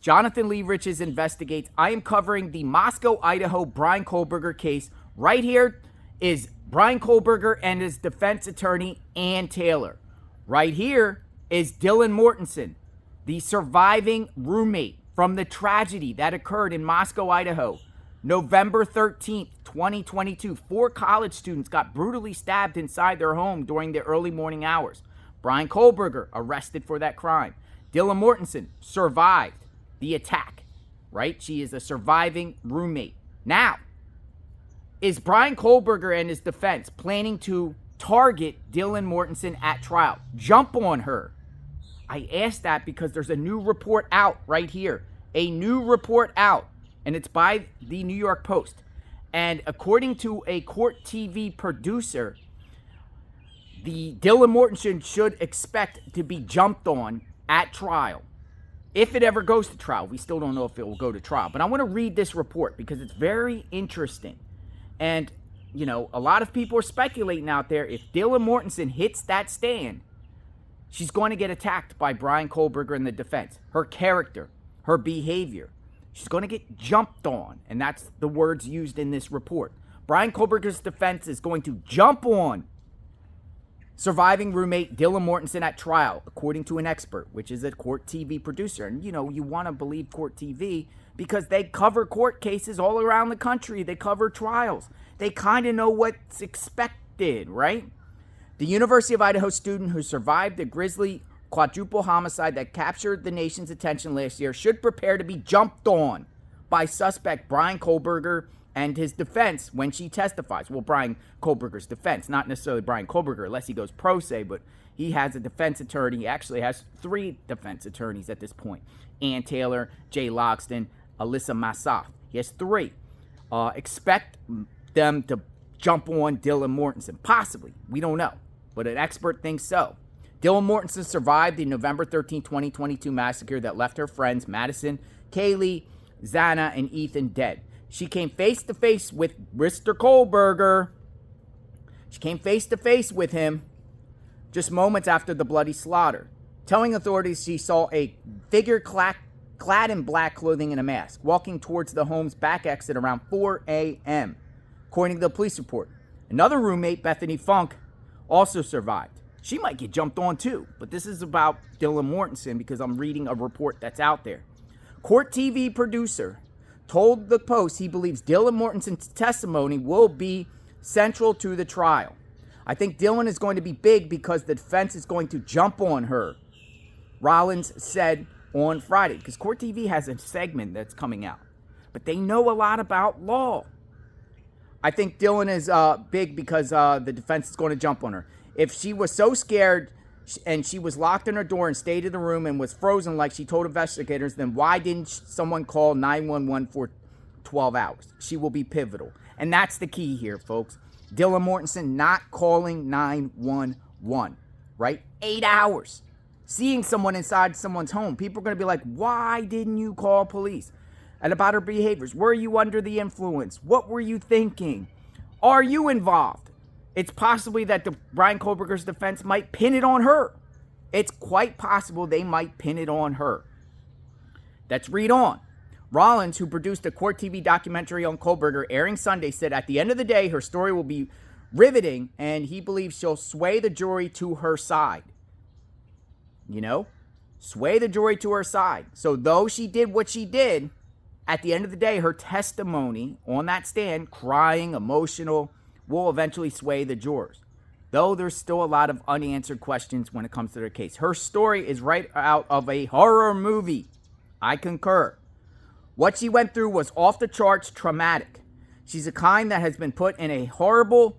Jonathan Lee Riches investigates. I am covering the Moscow, Idaho Bryan Kohberger case. Right here is Bryan Kohberger and his defense attorney, Ann Taylor. Right here is Dylan Mortensen, the surviving roommate from the tragedy that occurred in Moscow, Idaho. November 13th, 2022, 4 college students got brutally stabbed inside their home during the early morning hours. Bryan Kohberger arrested for that crime. Dylan Mortensen survived the attack, right? She is a surviving roommate. Now, is Bryan Kohberger and his defense planning to target Dylan Mortensen at trial? Jump on her? I asked that because there's a new report out right here. A new report out, and it's by the New York Post. And according to a Court TV producer, the Dylan Mortensen should expect to be jumped on at trial. If it ever goes to trial, we still don't know if it will go to trial. But I want to read this report because it's very interesting. And, you know, a lot of people are speculating out there, if Dylan Mortensen hits that stand, she's going to get attacked by Bryan Kohberger in the defense. Her character, her behavior. She's going to get jumped on. And that's the words used in this report. Bryan Kohberger's defense is going to jump on surviving roommate Dylan Mortensen at trial, according to an expert, which is a Court TV producer. And, you know, you want to believe Court TV because they cover court cases all around the country. They cover trials. They kind of know what's expected, right? The University of Idaho student who survived the grisly quadruple homicide that captured the nation's attention last year should prepare to be jumped on by suspect Bryan Kohberger and his defense when she testifies. Well, Bryan Kohberger's defense, not necessarily Bryan Kohberger, unless he goes pro se, but he has a defense attorney. He actually has 3 defense attorneys at this point. Ann Taylor, Jay Logston, Alyssa Massoff. He has 3. Expect them to jump on Dylan Mortensen. Possibly. We don't know. But an expert thinks so. Dylan Mortensen survived the November 13, 2022 massacre that left her friends Madison, Kaylee, Xana, and Ethan dead. She came face to face with Mr. Kohberger. She came face to face with him just moments after the bloody slaughter, telling authorities she saw a figure clad in black clothing and a mask walking towards the home's back exit around 4 a.m., according to the police report. Another roommate, Bethany Funk, also survived. She might get jumped on too, but this is about Dylan Mortensen because I'm reading a report that's out there. Court TV producer told the Post he believes Dylan Mortensen's testimony will be central to the trial. I think Dylan is going to be big because the defense is going to jump on her, Rollins said on Friday, because Court TV has a segment that's coming out. But they know a lot about law. I think Dylan is big because the defense is going to jump on her. If she was so scared and she was locked in her door and stayed in the room and was frozen like she told investigators, then why didn't someone call 911 for 12 hours? She will be pivotal. And that's the key here, folks. Dylan Mortensen not calling 911, right? 8 hours. Seeing someone inside someone's home. People are going to be like, why didn't you call police? And about her behaviors. Were you under the influence? What were you thinking? Are you involved? It's possibly that the Bryan Kohberger's defense might pin it on her. It's quite possible they might pin it on her. Let's read on. Rollins, who produced a Court TV documentary on Kohberger airing Sunday, said at the end of the day, her story will be riveting and he believes she'll sway the jury to her side. You know? Sway the jury to her side. So though she did what she did, at the end of the day, her testimony on that stand, crying, emotional, will eventually sway the jurors. Though there's still a lot of unanswered questions when it comes to their case. Her story is right out of a horror movie. I concur. What she went through was off the charts traumatic. She's a kind that has been put in a horrible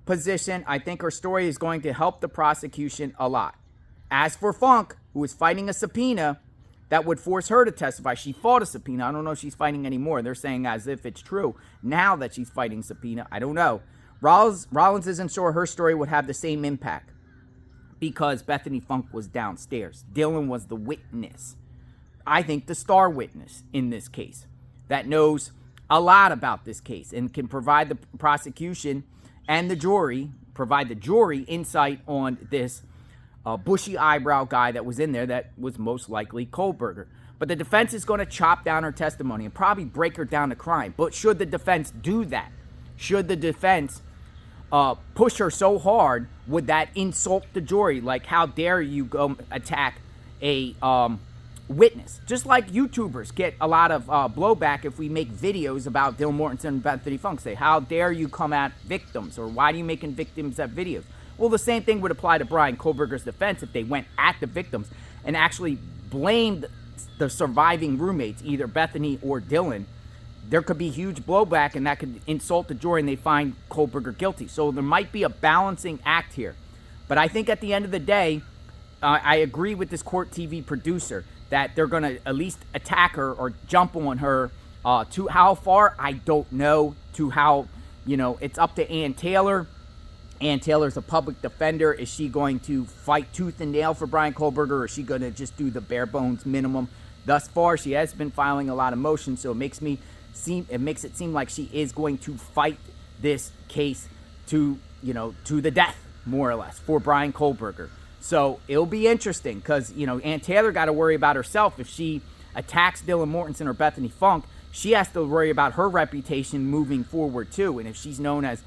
position. I think her story is going to help the prosecution a lot. As for Funk, who is fighting a subpoena that would force her to testify, she fought a subpoena. I don't know if she's fighting anymore. They're saying as if it's true now that she's fighting subpoena. I don't know. Rollins isn't sure her story would have the same impact because Bethany Funk was downstairs. Dylan was the witness. I think the star witness in this case that knows a lot about this case and can provide the prosecution and the jury, provide the jury insight on this bushy eyebrow guy that was in there that was most likely Kohberger. But the defense is going to chop down her testimony and probably break her down to crime. But should the defense do that? Should the defense push her so hard, would that insult the jury? Like, how dare you go attack a witness? Just like YouTubers get a lot of blowback if we make videos about Dylan Mortensen and Bethany Funk. Say, how dare you come at victims? Or why are you making victims at videos? Well, the same thing would apply to Bryan Kohberger's defense if they went at the victims and actually blamed the surviving roommates, either Bethany or Dylan. There could be huge blowback, and that could insult the jury, and they find Kohberger guilty. So there might be a balancing act here. But I think at the end of the day, I agree with this Court TV producer that they're going to at least attack her or jump on her. To how far, I don't know. To how, it's up to Ann Taylor. Ann Taylor's a public defender. Is she going to fight tooth and nail for Bryan Kohberger, or is she going to just do the bare bones minimum? Thus far, she has been filing a lot of motions, so it makes it seem like she is going to fight this case to the death, more or less, for Bryan Kohberger. So it'll be interesting because, Ann Taylor got to worry about herself. If she attacks Dylan Mortensen or Bethany Funk, she has to worry about her reputation moving forward too. And if she's known as,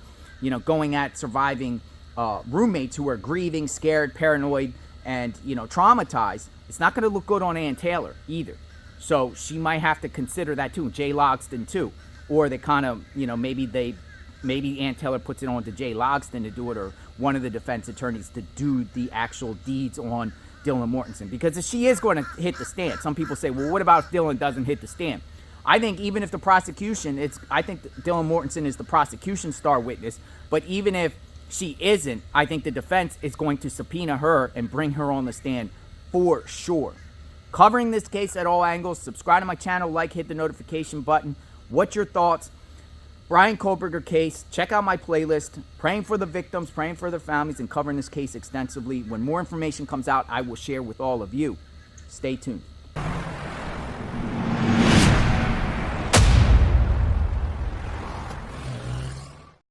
going at surviving roommates who are grieving, scared, paranoid, and, traumatized, it's not going to look good on Ann Taylor either. So she might have to consider that too. Jay Logsdon too. Or they kind of, maybe Ann Taylor puts it on to Jay Logsdon to do it, or one of the defense attorneys to do the actual deeds on Dylan Mortensen. Because if she is going to hit the stand, some people say, well, what about if Dylan doesn't hit the stand? I think even if the prosecution, I think Dylan Mortensen is the prosecution's star witness, but even if she isn't, I think the defense is going to subpoena her and bring her on the stand for sure. Covering this case at all angles. Subscribe to my channel, hit the notification button. What's your thoughts? Bryan Kohberger case. Check out my playlist. Praying for the victims, praying for their families, and covering this case extensively. When more information comes out, I will share with all of you. Stay tuned.